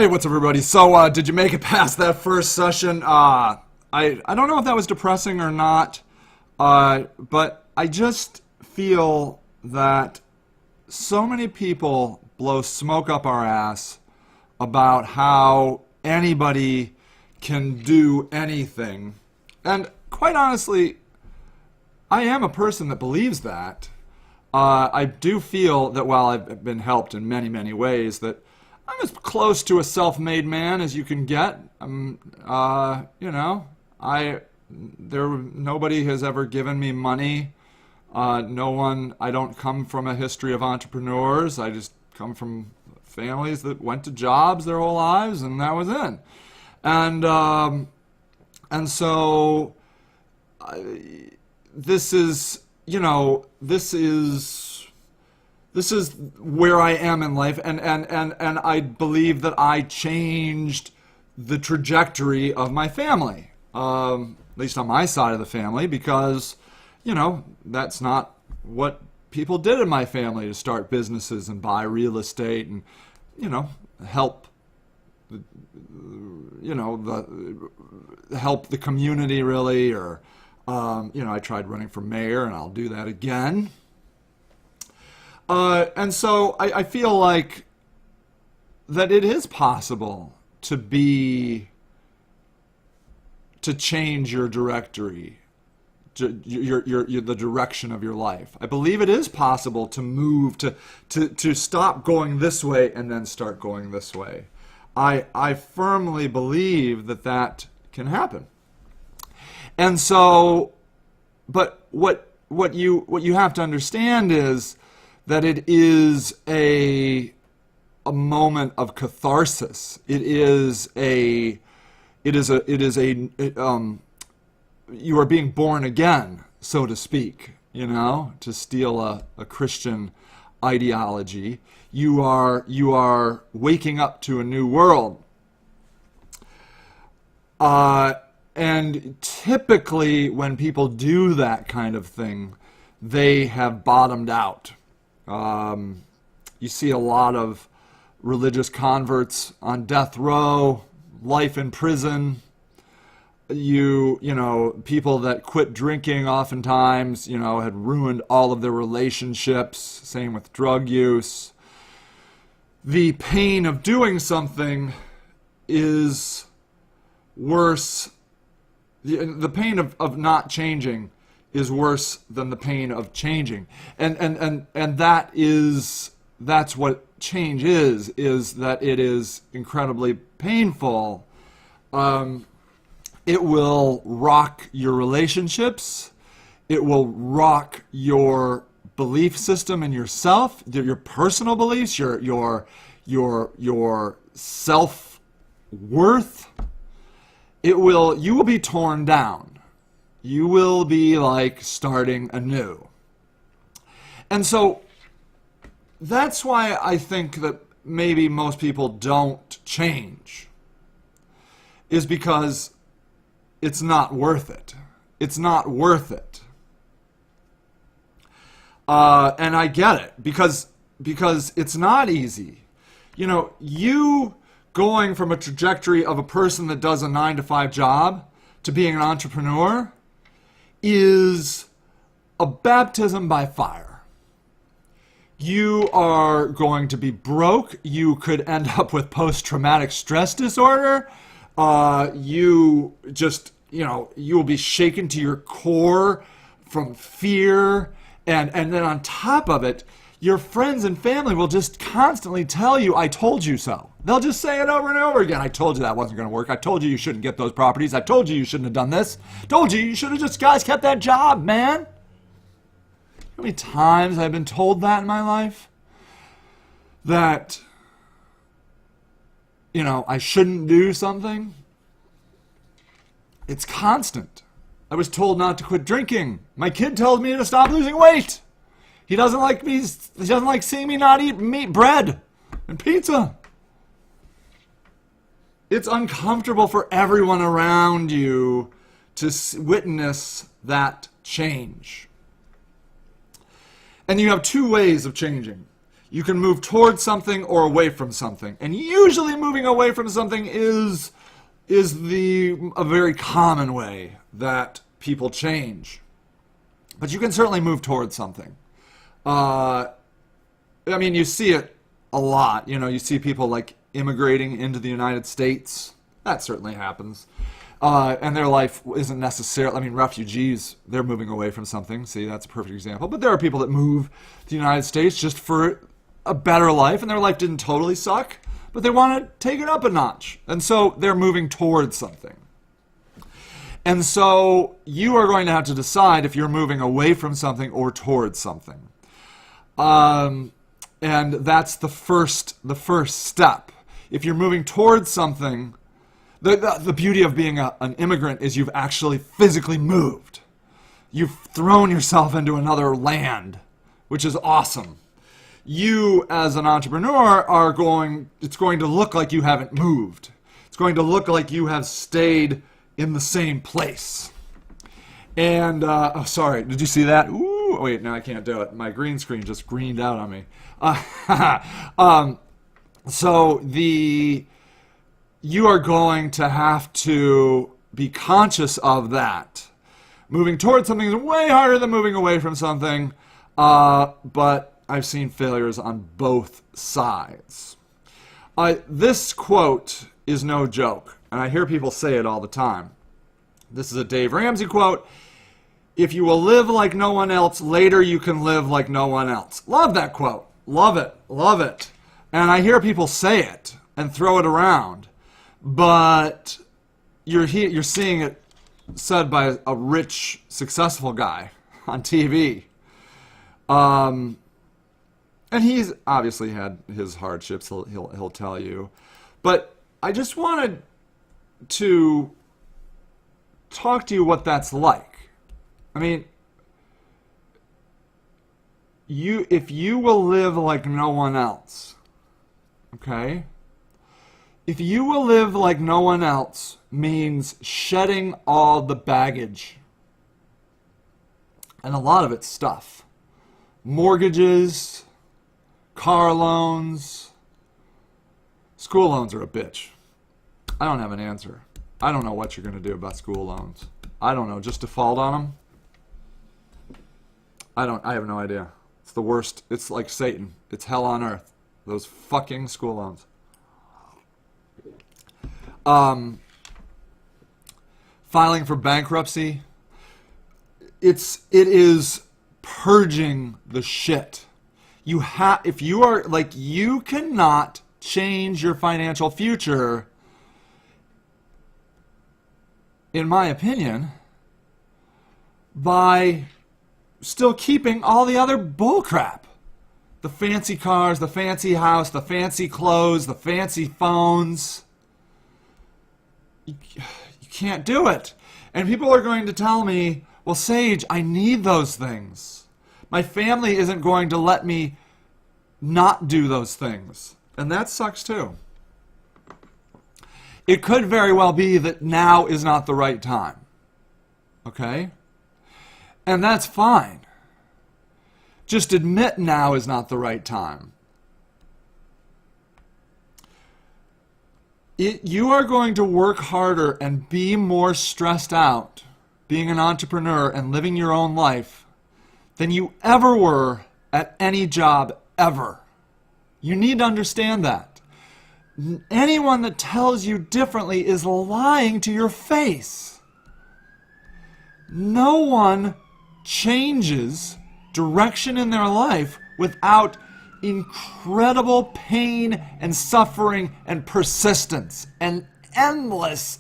Hey, what's up, everybody? So, did you make it past that first session? I don't know if that was depressing or not, but I just feel that so many people blow smoke up our ass about how anybody can do anything. And quite honestly, I am a person that believes that. I do feel that while I've been helped in many, many ways, that I'm as close to a self-made man as you can get. Nobody has ever given me money. No one. I don't come from a history of entrepreneurs. I just come from families that went to jobs their whole lives, and that was it. And so this is, this is where I am in life, and I believe that I changed the trajectory of my family, at least on my side of the family, because, that's not what people did in my family, to start businesses and buy real estate and, help, help the community, really, or, I tried running for mayor, and I'll do that again. And so I feel like that it is possible to change your directory, the direction of your life. I believe it is possible to move, to stop going this way and then start going this way. I firmly believe that can happen. And so, but what you have to understand is that it is a moment of catharsis. You are being born again, so to speak, to steal a Christian ideology. You are waking up to a new world. And typically when people do that kind of thing, they have bottomed out. You see a lot of religious converts on death row, life in prison. People that quit drinking oftentimes, had ruined all of their relationships. Same with drug use. The pain of doing something is worse. The pain of not changing is worse than the pain of changing. And that's what change is that it is incredibly painful. It will rock your relationships. It will rock your belief system in yourself, your personal beliefs, your self-worth. You will be torn down. You will be like starting anew. And so that's why I think that maybe most people don't change, is because it's not worth it. It's not worth it. And I get it, because it's not easy. You going from a trajectory of a person that does a 9-to-5 job to being an entrepreneur is a baptism by fire. You are going to be broke. You could end up with post-traumatic stress disorder. You will be shaken to your core from fear. And then on top of it, your friends and family will just constantly tell you, I told you so. They'll just say it over and over again. I told you that wasn't going to work. I told you shouldn't get those properties. I told you shouldn't have done this. Told you should have just, guys, kept that job, man. How many times I've been told that in my life? That, I shouldn't do something. It's constant. I was told not to quit drinking. My kid told me to stop losing weight. He doesn't like seeing me not eat bread and pizza. It's uncomfortable for everyone around you to witness that change. And you have two ways of changing. You can move towards something or away from something. And usually moving away from something is a very common way that people change. But you can certainly move towards something. I mean, you see it a lot. You know, you see people like immigrating into the United States. That certainly happens. And their life isn't necessarily, I mean, refugees, they're moving away from something. See, that's a perfect example. But there are people that move to the United States just for a better life, and their life didn't totally suck, but they want to take it up a notch. And so they're moving towards something. And so you are going to have to decide if you're moving away from something or towards something. And that's the first step. If you're moving towards something, the beauty of being an immigrant is you've actually physically moved. You've thrown yourself into another land, which is awesome. You, as an entrepreneur, it's going to look like you haven't moved. It's going to look like you have stayed in the same place. And, oh, sorry, did you see that? Ooh, wait, no, I can't do it. My green screen just greened out on me. So you are going to have to be conscious of that. Moving towards something is way harder than moving away from something, but I've seen failures on both sides. This quote is no joke, and I hear people say it all the time. This is a Dave Ramsey quote. If you will live like no one else, later you can live like no one else. Love that quote. Love it. Love it. And I hear people say it and throw it around, but you're seeing it said by a rich, successful guy on TV. And he's obviously had his hardships, he'll tell you. But I just wanted to talk to you what that's like. I mean, if you will live like no one else, okay? If you will live like no one else means shedding all the baggage. And a lot of it's stuff. Mortgages, car loans, school loans are a bitch. I don't have an answer. I don't know what you're going to do about school loans. I don't know. Just default on them? I have no idea. It's the worst. It's like Satan. It's hell on earth. Those fucking school loans. Filing for bankruptcy. It is purging the shit. If you are like, you cannot change your financial future, in my opinion, by still keeping all the other bullcrap. The fancy cars, the fancy house, the fancy clothes, the fancy phones. You can't do it. And people are going to tell me, well, Sage, I need those things. My family isn't going to let me not do those things. And that sucks too. It could very well be that now is not the right time. Okay? And that's fine. Just admit now is not the right time. You are going to work harder and be more stressed out being an entrepreneur and living your own life than you ever were at any job ever. You need to understand that. Anyone that tells you differently is lying to your face. No one changes direction in their life without incredible pain and suffering and persistence and endless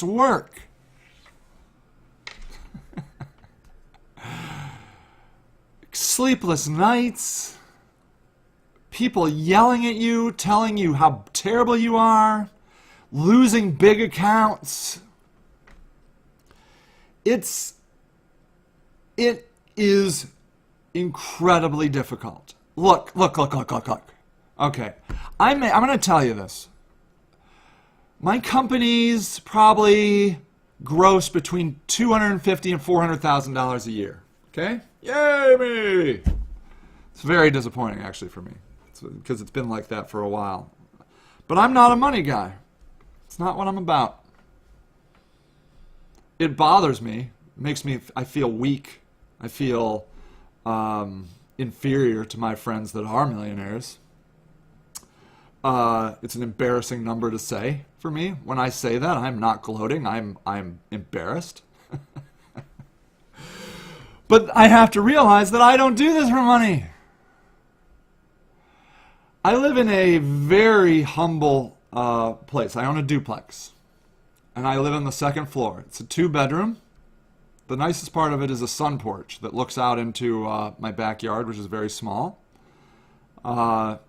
work. Sleepless nights, people yelling at you, telling you how terrible you are, losing big accounts. It is incredibly difficult. Look. Okay, I'm going to tell you this. My companies probably gross between $250,000 and $400,000 a year. Okay? Yay me! It's very disappointing, actually, for me, because it's been like that for a while. But I'm not a money guy. It's not what I'm about. It bothers me. I feel weak. I feel inferior to my friends that are millionaires. It's an embarrassing number to say for me. When I say that, I'm not gloating. I'm embarrassed. But I have to realize that I don't do this for money. I live in a very humble place. I own a duplex. And I live on the second floor. It's a 2-bedroom. The nicest part of it is a sun porch that looks out into my backyard, which is very small. I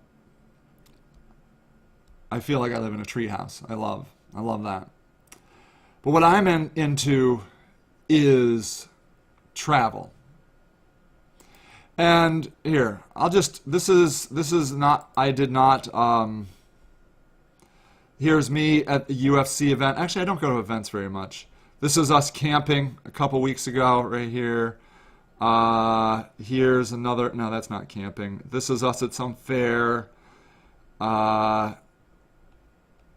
feel like I live in a treehouse. I love that. But what I'm into is travel. And here, this is not, I did not, here's me at the UFC event. Actually, I don't go to events very much. This is us camping a couple weeks ago right here. Here's another, no, that's not camping. This is us at some fair. I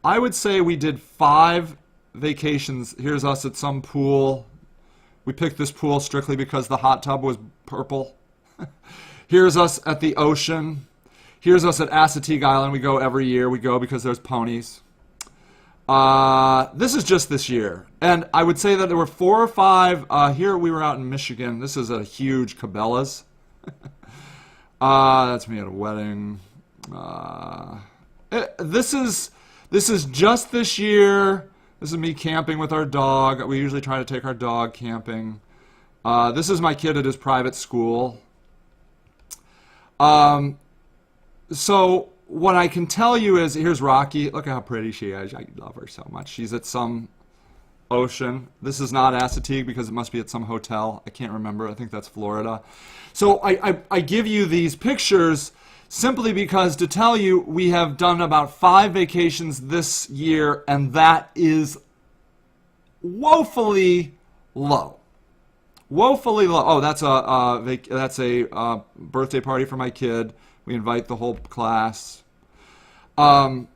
would say we did 5 vacations. Here's us at some pool. We picked this pool strictly because the hot tub was purple. Here's us at the ocean. Here's us at Assateague Island. We go every year. We go because there's ponies. This is just this year. And I would say that there were 4 or 5. Here we were out in Michigan. This is a huge Cabela's. That's me at a wedding. This is just this year. This is me camping with our dog. We usually try to take our dog camping. This is my kid at his private school. So what I can tell you is, here's Rocky. Look how pretty she is. I love her so much. She's at some ocean. This is not Assateague because it must be at some hotel. I can't remember. I think that's Florida. So I give you these pictures simply because to tell you we have done about 5 vacations this year, and that is woefully low. Woefully low. Oh, that's a birthday party for my kid. We invite the whole class. I'm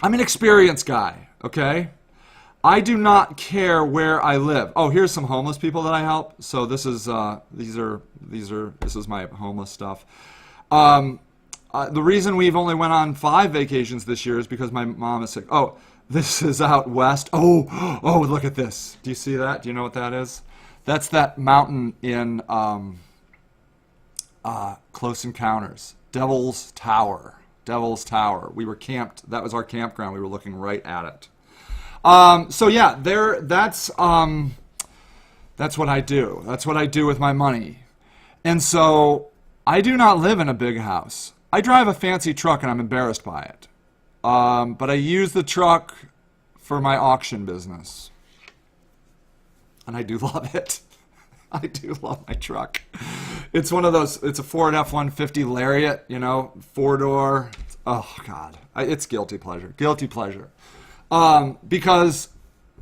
an experienced guy, okay? I do not care where I live. Oh, here's some homeless people that I help. So this is this is my homeless stuff. The reason we've only went on 5 vacations this year is because my mom is sick. Oh, this is out west. Oh, look at this. Do you see that? Do you know what that is? That's that mountain in Close Encounters. Devil's Tower. Devil's Tower. We were camped. That was our campground. We were looking right at it. So yeah, that's what I do. That's what I do with my money. And so I do not live in a big house. I drive a fancy truck and I'm embarrassed by it. But I use the truck for my auction business. And I do love it. I do love my truck. It's one of those, it's a Ford F-150 Lariat, 4-door. Oh, God. It's guilty pleasure. Guilty pleasure. Because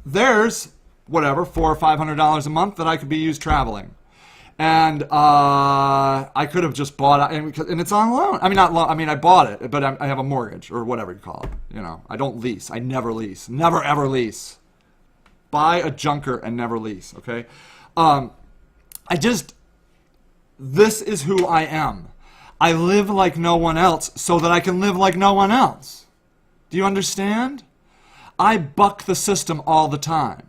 there's, whatever, $400 or $500 a month that I could be used traveling. And I could have just bought it, and it's on loan. I mean, not loan. I mean, I bought it, but I have a mortgage, or whatever you call it. I don't lease. I never lease. Never, ever lease. Buy a junker and never lease, okay? This is who I am. I live like no one else so that I can live like no one else. Do you understand? I buck the system all the time.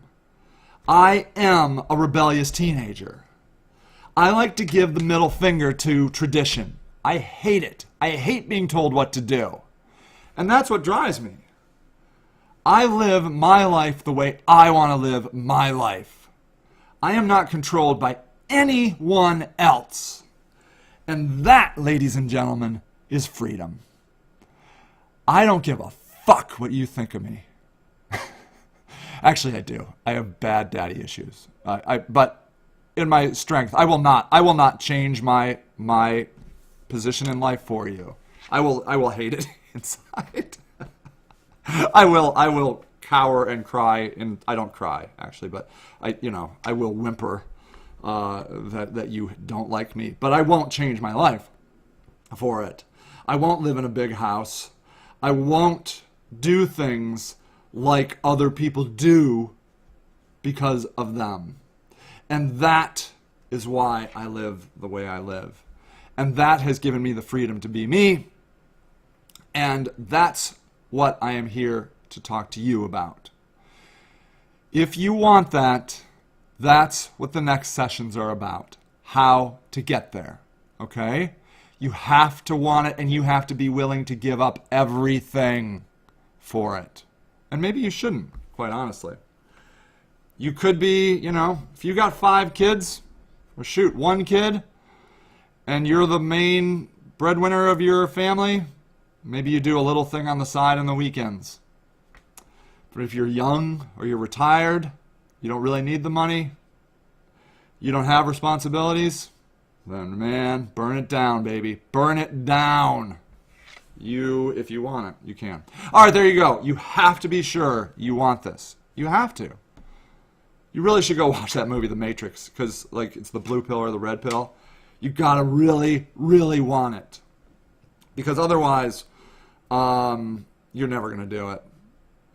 I am a rebellious teenager. I like to give the middle finger to tradition. I hate it. I hate being told what to do. And that's what drives me. I live my life the way I want to live my life. I am not controlled by anyone else. And that, ladies and gentlemen, is freedom. I don't give a fuck what you think of me. Actually, I do. I have bad daddy issues. But in my strength, I will not change my position in life for you. I will hate it inside. I will cower and cry, and I don't cry actually, but I will whimper that you don't like me, but I won't change my life. for it. I won't live in a big house. I won't do things like other people do because of them. And that is why I live the way I live. And that has given me the freedom to be me. And that's what I am here to talk to you about. If you want that, that's what the next sessions are about. How to get there. Okay? You have to want it, and you have to be willing to give up everything for it. And maybe you shouldn't, quite honestly. You could be, if you got 5 kids, or shoot, 1 kid, and you're the main breadwinner of your family, maybe you do a little thing on the side on the weekends. But if you're young or you're retired, you don't really need the money, you don't have responsibilities, then man, burn it down, baby. Burn it down. If you want it, you can. All right, there you go. You have to be sure you want this. You have to. You really should go watch that movie, The Matrix, because it's the blue pill or the red pill. You gotta really, really want it, because otherwise, you're never gonna do it,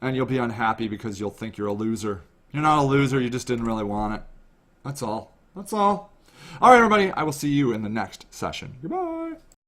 and you'll be unhappy because you'll think you're a loser. You're not a loser. You just didn't really want it. That's all. That's all. All right, everybody. I will see you in the next session. Goodbye.